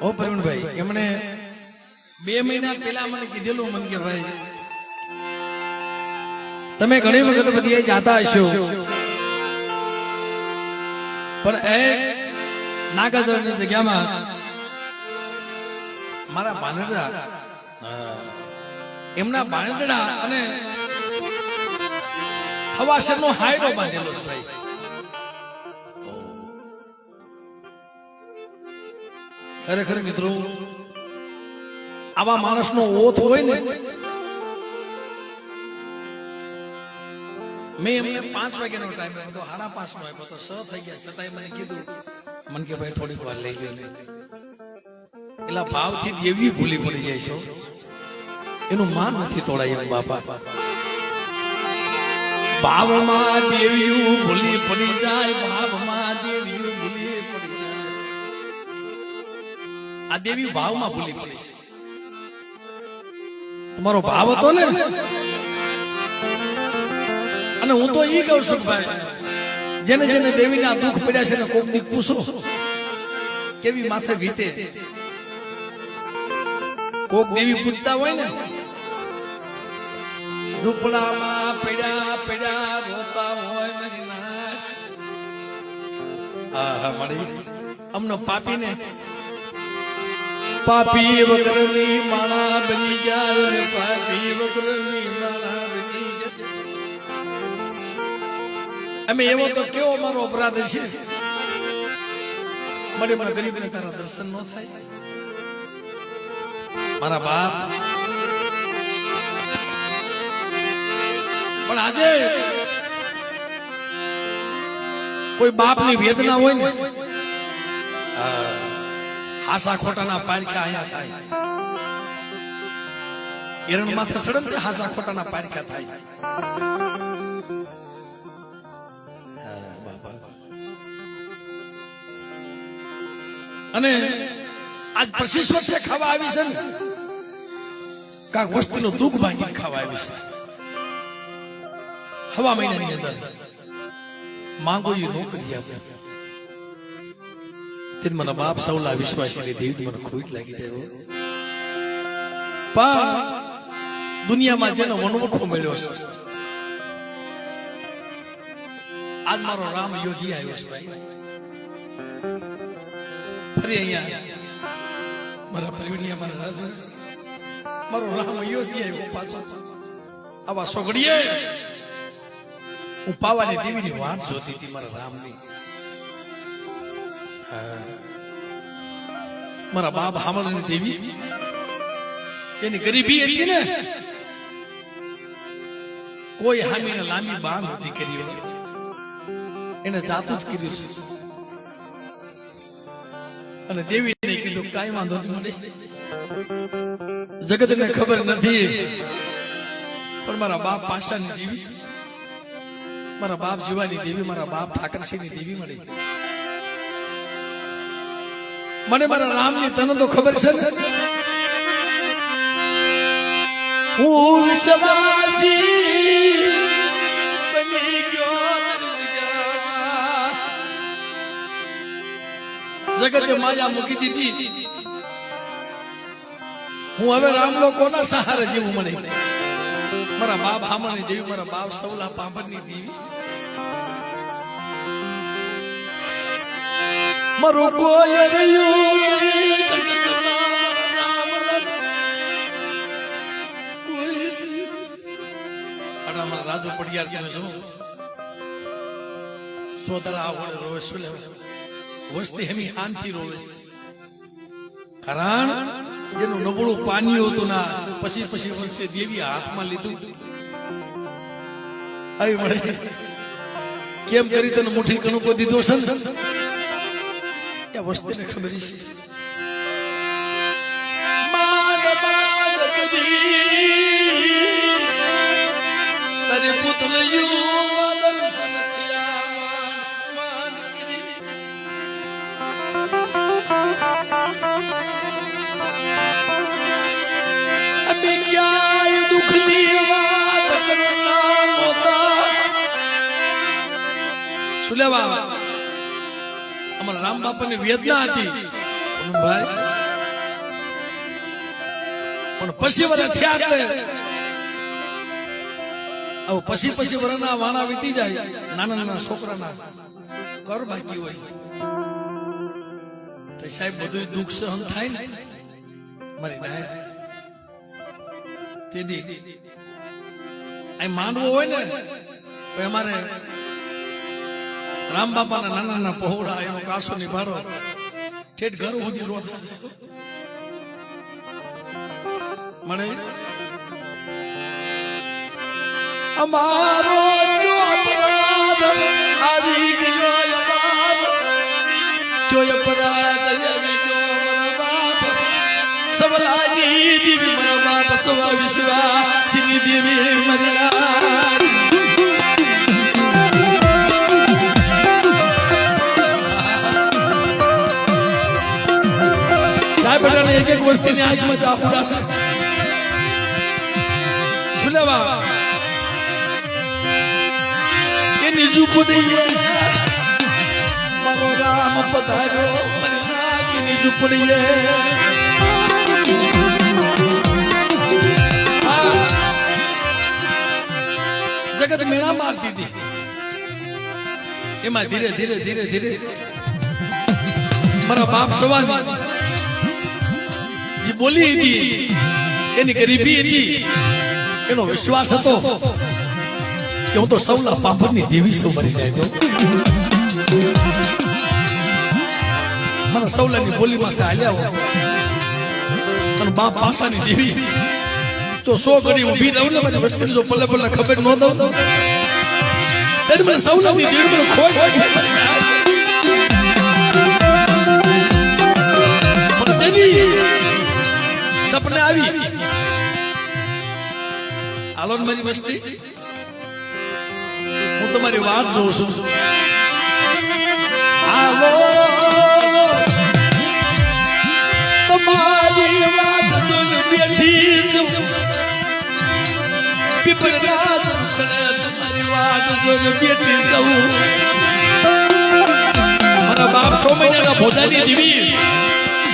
ઓ પ્રવીણભાઈ એમણે 2 મહિના પહેલા મને કીધેલું મન કે ભાઈ તમે ઘણી વખત બધી જાતા હશો પણ એ નાગાજરની જગ્યામાં મારા ભાણેજડા એમના ભાણેજડા અને હવાસરનો હાયરો બાંધેલો છે ભાઈ. ખરેખર મિત્રો આવા માણસનો ઓથ હોય ને મેં એમને 5 વાગ્યાનો ટાઈમ આપ્યો તો 5:30 નો આપ્યો તો 6 થઈ ગયા છતાંય મને કીધું મન કે ભાઈ થોડીક વાર લઈ ગયો ને એટલા ભાવથી દેવી ભૂલી પડી જાય છો એનું માન નથી તોડાય એમ બાપા. ભાવમાં દેવીયું ભૂલી પડી જાય ભાવમાં દેવીયું ભૂલી પડી જાય. આ દેવી ભાવમાં ભૂલી પડી છે. તમારો ભાવ હતો ને અને હું તો ઈ કહું છું ભાઈ જેને જેને દેવીના દુઃખ પડ્યા છે ને કોક દી પૂછો કેવી માથે વીતે. કોક દેવી પૂજતા હોય ને ઝૂંપડામાં પડ્યા પડ્યા રોતા હોય મારી નાથ. હા મળી અમનો પાપીને પાપી વગરની માળા બની જાય ને પાપી વગરની માળા બની જાય. અમે એવો તો કેવો મારો અપરાધ છે મને મને ગરીબને તારા દર્શન ન થાય. મારા બાપ પણ આજે કોઈ બાપની વેદના હોય ને હાસા ખોટાના પારખા અહીંયા થાય. એરણ માથે સડન હાસા ખોટાના પારખા થાય. અને આજ 25 વર્ષે ખાવા આવી છે ને કાંક વસ્તીનું દુઃખ ભાંગી ખાવા આવી છે. હવા મહિનાની અંદર માંગો એ નોકરી આપે તે મને બાપ સૌલા વિશ્વાસી દેવી મને ખોટ લાગી જાય. પણ દુનિયામાં જેનો વનવખો મળ્યો છે આજ મારો રામ યોધી આવ્યો છે ભાઈ. ફરી અહીંયા મારા પરિવડિયા મારા રાજુ મારો રામ યોધી આવ્યો પાછો. આવા સોગડીએ હું પાવાની દેવીની વાત જોતી હતી મારા રામની. મારા બાપ હામળની દેવી એની ગરીબી હતી ને કોઈ હામીને લાંબી બાંધ નથી કરી એને જાતું જ કર્યું છે. અને દેવીને કીધું કાંઈ વાંધો નહીં જગતને ખબર નથી પણ મારા બાપ પાશાની દેવી મારા બાપ જીવાની દેવી મારા બાપ ઠાકરસિંહની દેવી મળી. મને મારા રામની તને તો ખબર છે ને હું વિશ્વાસી બની ગયો જગતે માયા મૂકી દીધી. હું હવે રામ લોકોના સહારે જેવું મળે. મારા બાપ હામાની દેવી મારા બાપ સૌલા પાંભરની દેવી મારો કોઈ રહ્યું રાજુ પડિયાર તમે જો સોદરા આવડે રોવે શું લેવા વસ્તી હમી શાંતિ રોવે છે. કારણ જેનું નબળું પાણી હતું ના પછી વર્ષે દેવી હાથમાં લીધું આવી મળે કેમ કરી તને મુઠ્ઠી કણુકો દીધો છે એ વસ્તીને ખબર છે. તારે પુતળિયું દર્શન અમે ક્યાંય દુઃખની વાત કરતા નહોતા. શું લેવા અમારા રામ બાપાની વેદના હતી ભાઈ પણ પછી વર્ષ થયા એટલે પછી વર્ષના વાણા વીતી જાય નાના નાના છોકરાના કર બાકી હોય તો સાહેબ બધું દુઃખ સહન થાય ને મારી નાય તેદી અહીં માંડવો હોય ને તો અમારે રામ બાપાના નાના નાના પહોળા એનો કાસો નિભાડો ઠેઠ ઘર સુધી રોજ મળે અમારો જો અપરાધ આવી ગયો અમારો જો અપરાધ આવી ગયો મારા બાપ સવલાની દેવી મારા બાપ સવા વિશ્વા સિની દેવી મરના સાહેબ બધાને એક એક વસ્તીની આજમાં દાખુદાસ સુલેવા નિજુ પડીએ મારો રામ પધાર્યો મને નાકી નિજુ પડીએ જગત મેળા મારતી હતી એમાં ધીરે ધીરે ધીરે ધીરે મારા બાપ સવારની જે બોલી હતી એની ગરીબી હતી એનો વિશ્વાસ હતો કે હું તો સૌલા પાપડની દેવી સૌ મરી જાય તો મને સૌલાની બોલીમાં હાલ્યા હો અને બાપ ભાષાની દેવી તો 100 ઘડી ઊભી રહું ને મને વસ્તી જો પલ્લે પલ્લે ખબર ન દઉં ત્યારે મને સૌલાની દેવી મને ખોટ પણ તેની સપને આવી હાલો ને મારી વસ્તી હું તમારી વાત જોઉં છું આવો તમારી વાત જોઈને બેઠી છું પીપળના ઝૂંખડે તમારી વાત જોઈને બેઠી છું મારા બાપ 100 મહિનાના ભોજાની દેવી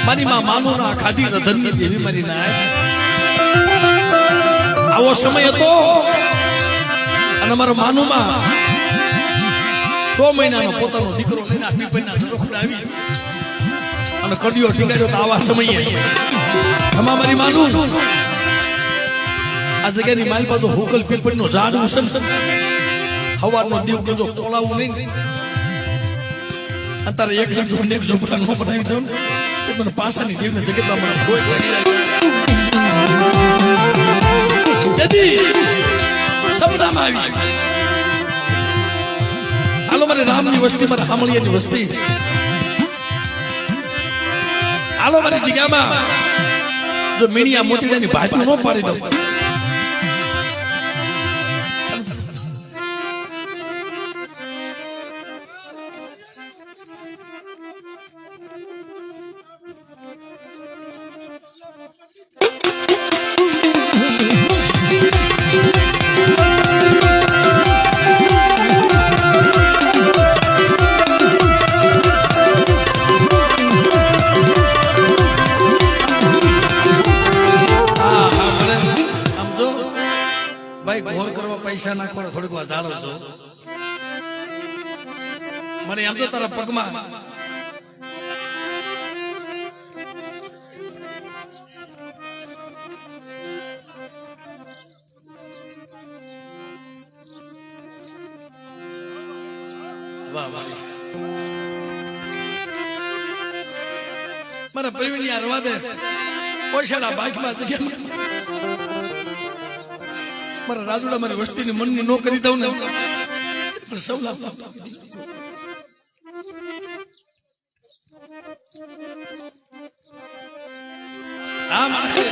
મારી માં માનુના ખાધી રધનની દેવી મારી નાય આવો સમય હતો અને મારા માનુમાં 100 મહિનાનો પોતાનો દીકરો લઈને પીપળના ઝૂંખડે આવી અને કડિયો ટીંગાડ્યો તો આવા સમયે હમા મારી માનું આ જગ્યાની માલ બાજુ હોકલ પીપળનો ઝાડ ઉસન હવાનો દીવ કેજો તોલાવું નહીં અત્યારે એક લાખ અનેક ઝૂંપડા નો બનાવી દઉં એ મને પાસાની દેવને જગતમાં મને કોઈ પડી જાય જદી સપનામાં આવી હાલો મારે રામની વસ્તી મારે હામળિયાની વસ્તી હાલો મારી જગ્યામાં જો મીણિયા મોતીડાની ભાજી ન પાડી દઉં પૈસા નાખવાનો થોડીક વાર જાળવજો મને આમ તો તારા પગમાં વાહ વાહ મારા પ્રવીણ યાર રવા દે પૈસાના બાઈકમાં જગ્યા મારા રાજુડા મારી વસ્તીની મનની નો કરી દઉં ને પણ સૌલા આ મારે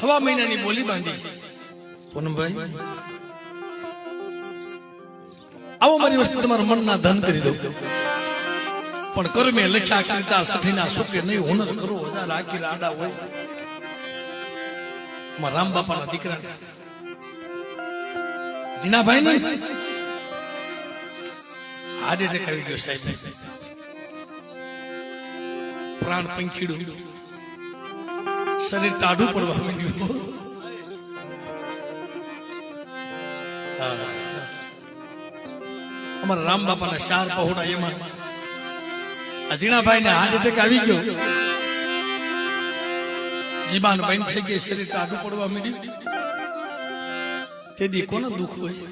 હવા મહિનાની બોલી બાંધી. પૂનમભાઈ આવો મારી વસ્તુ તમારા મનના ધન કરી દઉં, પણ કર્મે લખ્યા કીર્તા સઠીના સુખે નહીં હુનર કરો હજાર આખી આડા હોય. મારા રામ બાપાના દીકરા જીનાભાઈ ને હાર્ટ એટેક આવી ગયો સાહેબ, પ્રાણ પંખીડું, શરીર ટાઢું પડવા માંડ્યું. અમારા રામ બાપાના 4 પહોળા એમાં જીણાભાઈ ને હાર્ટ એટેક આવી ગયો. જીબાન બંધ થઈ ગઈ, શરીર ટાઢું પડવા માંડ્યું. તે દી કોને દુઃખ હોય?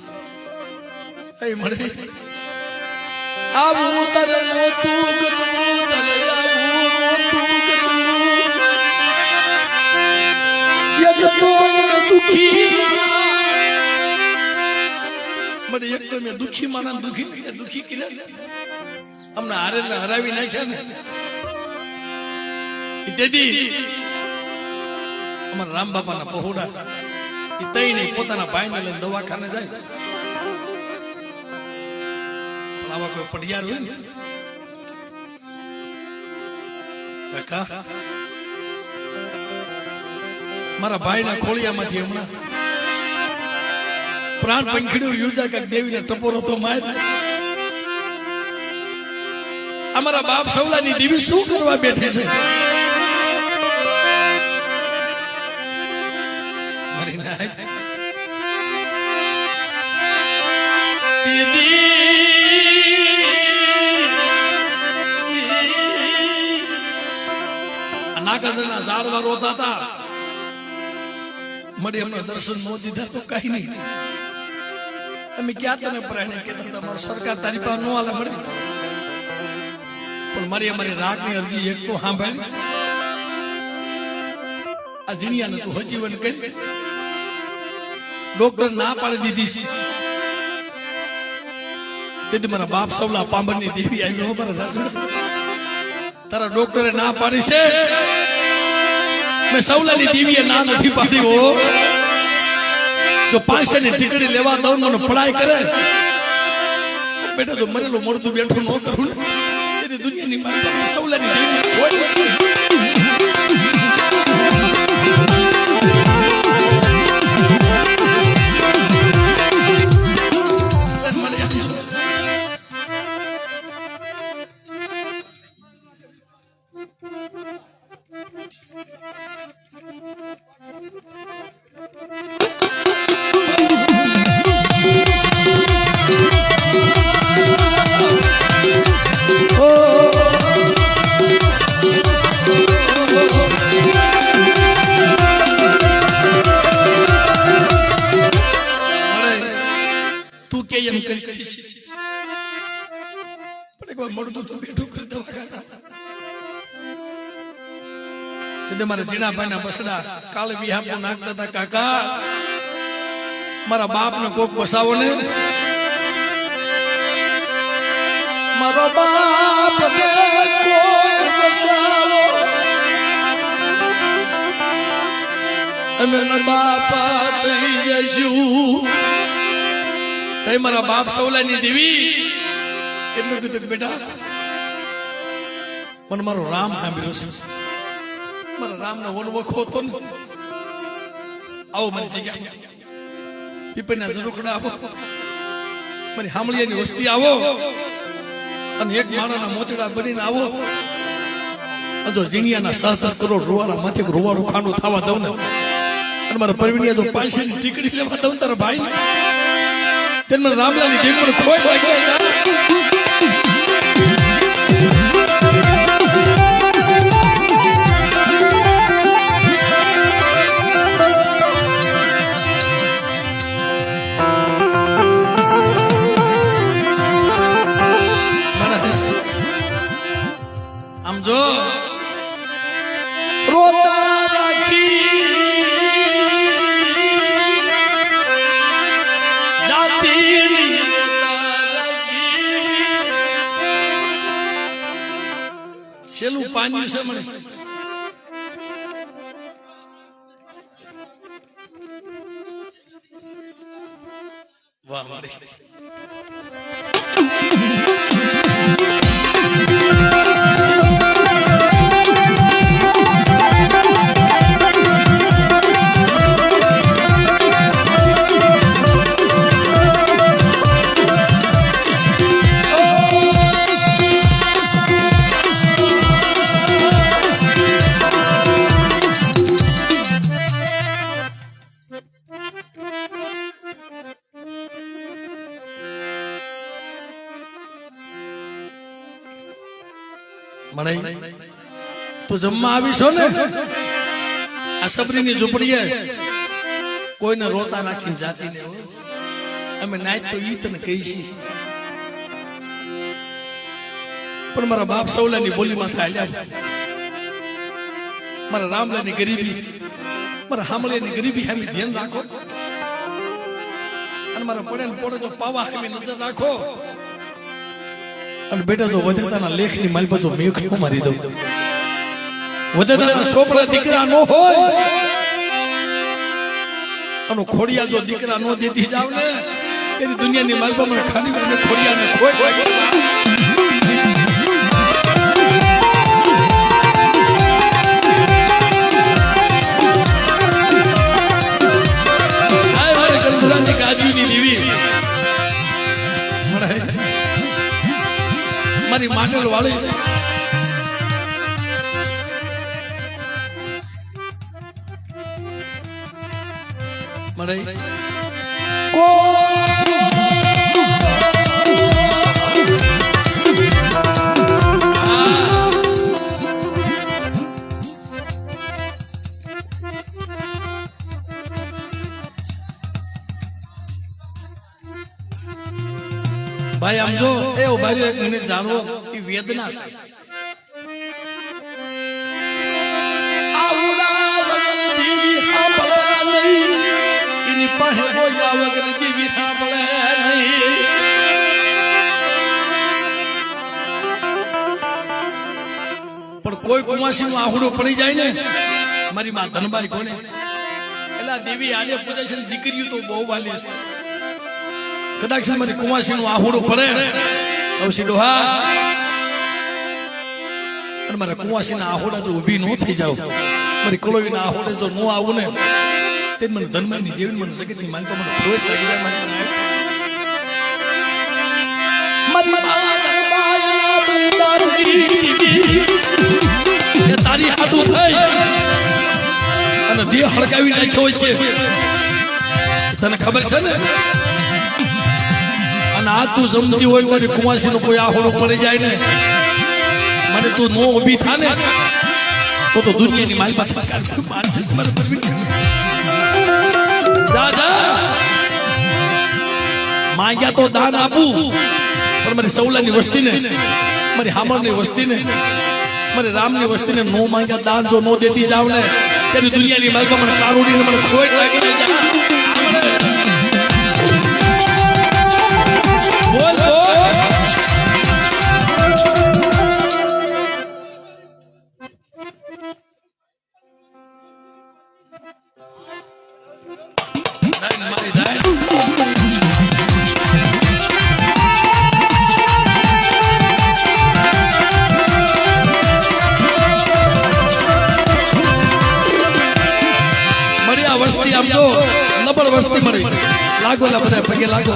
એ મળે આવું તને નહોતું ગમવું, તને આવું નહોતું ગમવું. એક તો દુખી મને એક તો મેં દુખી માના દુખી કર્યા, અમને હરાવી નાખ્યા ને. તેથી અમારા રામ બાપાના પહોળા એ તઈ નહીં પોતાના ભાઈને લઈને દવાખાને જાય. પણ આવા કોઈ પડિયાર હોય ને કાકા, મારા ભાઈના ખોળિયામાંથી હમણાં પ્રાણ પંખીડું યુજા કાક દેવીને ટપોરો તો માર. અમારા બાપ સવલાની દેવી શું કરવા બેઠી છે? મારી નાય નાગાજરના ઝાડવા રોતા હતા. મળી અમને દર્શન નો દીધા તો કઈ નહીં. અમે ક્યાં તને પ્રાણે કહેતા હતા મારી સરકાર તારી પાસે નો હાલે મળે. પણ અમારી રાગની અરજી એક તો સાંભળ, આ જીણિયાને તું હજીવન કરી. ડોક્ટર ના પાડી દીધી છે. તેથી મારા બાપ સવલા પાંબરની દેવી આવી તારા ડોક્ટરે ના પાડી છે. મેં સવલાની દેવીએ ના નથી પાડી. હો જો 500 ની ટીકડી લેવા દઉં મને પડાઈ કરે બેટા, તો મરેલો મળતું બેઠું ન કરું ને. તેથી દુનિયાની મારી સવલાની દેવી મારા જીણાભાઈ ના બસડા કાલે વિહાપો નાખતા હતા. કાકા મારા બાપ ને કોક બસાવો ને, મારો બાપ ને કોક બસાવો, અમે બાપા થઈ જઈશું. તઈ મારા બાપ સવલાની દેવી એટલું કીધું કે બેટા મને મારો રામ સાંભળ્યો છે. મારા રામનો વનવખો હતો ને, આવો મારી જગ્યા પીપળના ઝરૂખડા આવો, મારી હામળિયાની વસ્તી આવો, અને એક માણાના મોતડા બનીને આવો. જો જીણિયાના 7 કરોડ રૂવાલા માથે રૂવાળું ખાંડું થવા દઉં ને, અને મારા પરવીણિયા જો 500 ની ટીકડી લેવા દઉં તારા ભાઈ તેને મને રામલાની દેવ મને ખોઈ લાગ્યા. આમ જો રોતા રાખી છેલ્લું પાન્યું છે મને વાહ મારી મળે તો જમવા આવીશો ને આ સબરીની ઝૂંપડીએ કોઈને રોતા નાખીને જાતી ને અમે નાચ તો ઈ તને કહીશી પણ મારા બાપ સૌલાની બોલીમાં ચાલ્યા મારા રામલાની ગરીબી મારા હામળિયાની ગરીબી સામે ધ્યાન રાખો અને મારા પડેલ પોડે જો પાવા સામે નજર રાખો અને બેટા જો વધેતાના લેખની માલ પર જો મેઘ મારી દઉં વધેતાના છોકરા દીકરા નો હોય અને ખોડિયા જો દીકરા નો દેતી જાવ ને તેની દુનિયાની માલ પર મને ખાલી અને ખોડિયાને ખોય મારી માંડલ વાળી મળે ભાઈ આમ જો એ ઉભા રહ્યો એક મિનિટ જાણવો એ વેદના છે એની પાસે બોલ્યા વગર દીવી સાંભળે નહીં પણ કોઈ કુમાસી નું આહુડું પડી જાય ને મારી માં ધનબાઈ કોને એલા દેવી આજે પૂછે છે દીકરીઓ તો બહુ વાલી છે કદાચ મારી કુમાસી નું આહુડું પડે અવસી ડોહા અને મારા કુમાસી ના આહુડા જો ઉભી ન થઈ જાવ મારી કલોવી ના આહુડે જો ન આવું ને તે મને ધનમાઈ ની દેવી મને જગત ની માલિકા મને ખોટ લાગી જાય મારી તારી હાથું થઈ અને દેહ હળગાવી નાખ્યો છે તને ખબર છે ને અને આ તું જમતી હોય મારી કુમાસી નો કોઈ આહોડો પડી જાય ને મને તું નો ઉભી થા ને તો દુનિયાની મારી પાસે દાદા માંગ્યા તો દાન આપું પણ મારી સૌલાની વસ્તી ને મારી હામરની વસ્તી ને મારી રામની વસ્તી ને નો માંગ્યા દાન જો નો દેતી જાવ ને તેની દુનિયાની મારી મને કારુડી ને મને ખોટ લાગી જાય બોલ વસ્તી આમ જો નબળ વસ્તી મળી લાગો લા બધા પગે લાગો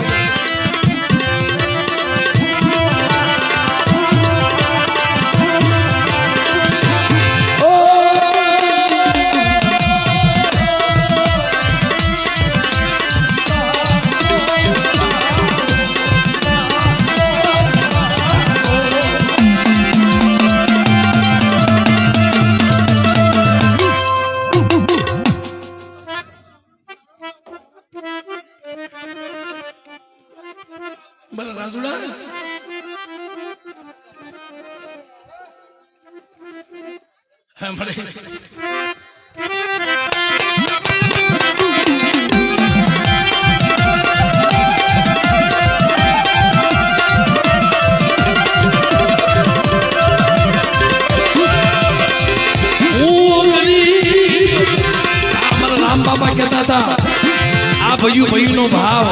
ભયું ભયું નો ભાવ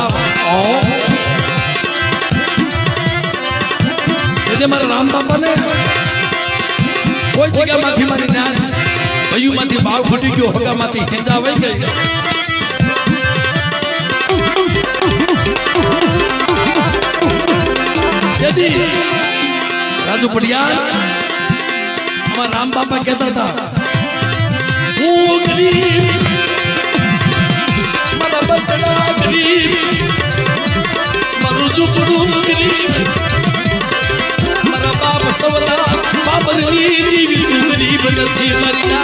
એટલે મારા રામ બાપા ને કોઈ જગ્યામાંથી મારી જ્ઞાન ભયું માંથી ભાવ ફૂટી ગયો હગા માંથી હિંદા વહી ગઈ રાજુ પડિયાર हमारा राम बापा कहता था वो गरीब मारा बसला गरीब मारू जुगड़ू गरीब मारा बाप सवला बाबरनी गरीब नहीं मरिया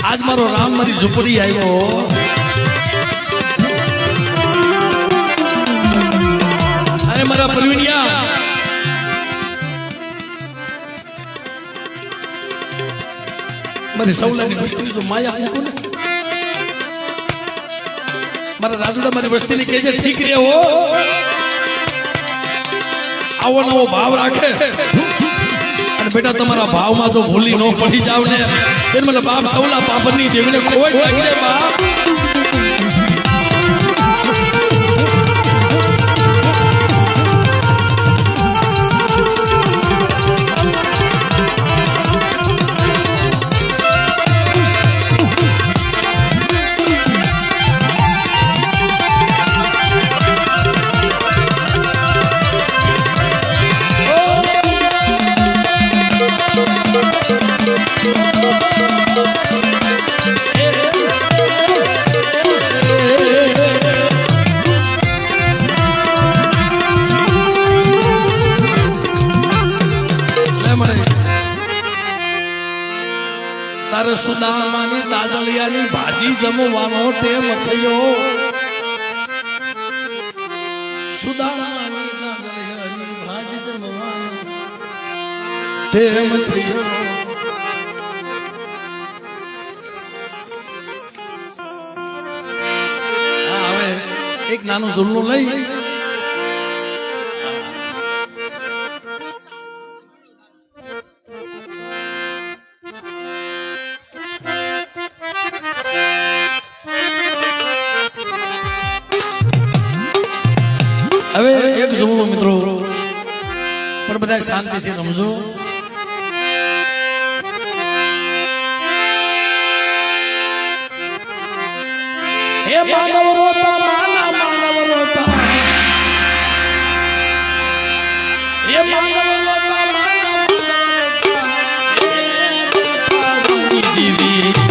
आज मारो राम मारी झुपड़ी आयो अरे मारा परवीनिया मारी सौला की बस्ती तो माया को ने मारा राजुड़ा मारी बस्ती ने केजे ठीक रे हो आवो नवो भाव राखे बेटा तमारा भाव में जो भूली नो पड़ी जाव ने मतलब बाप सवला पापनी देवी खोट लगे बाप तारे सुदामानी दादलियानी भाजी जमवानो टेम थयो सुदामानी दादलियानी भाजी जमवानो टेम थयो હવે એક નાનું ઝુલ્લું લઈ હવે એક જોવો મિત્રો પણ બધા શાંતિથી રમજો હે માનવ રોતા માનવ રોતા હે માનવ રોતા માનવ રોતા જીવી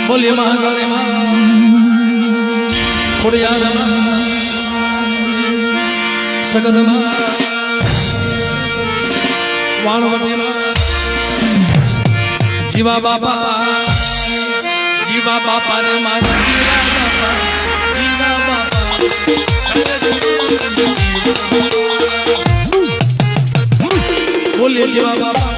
બોલી મહાકાળી માં ખોડિયાર માં સગદ માં વાણવટી માં જીવા બાપા રે મારા જીવા બાપા બોલે જીવા બાપા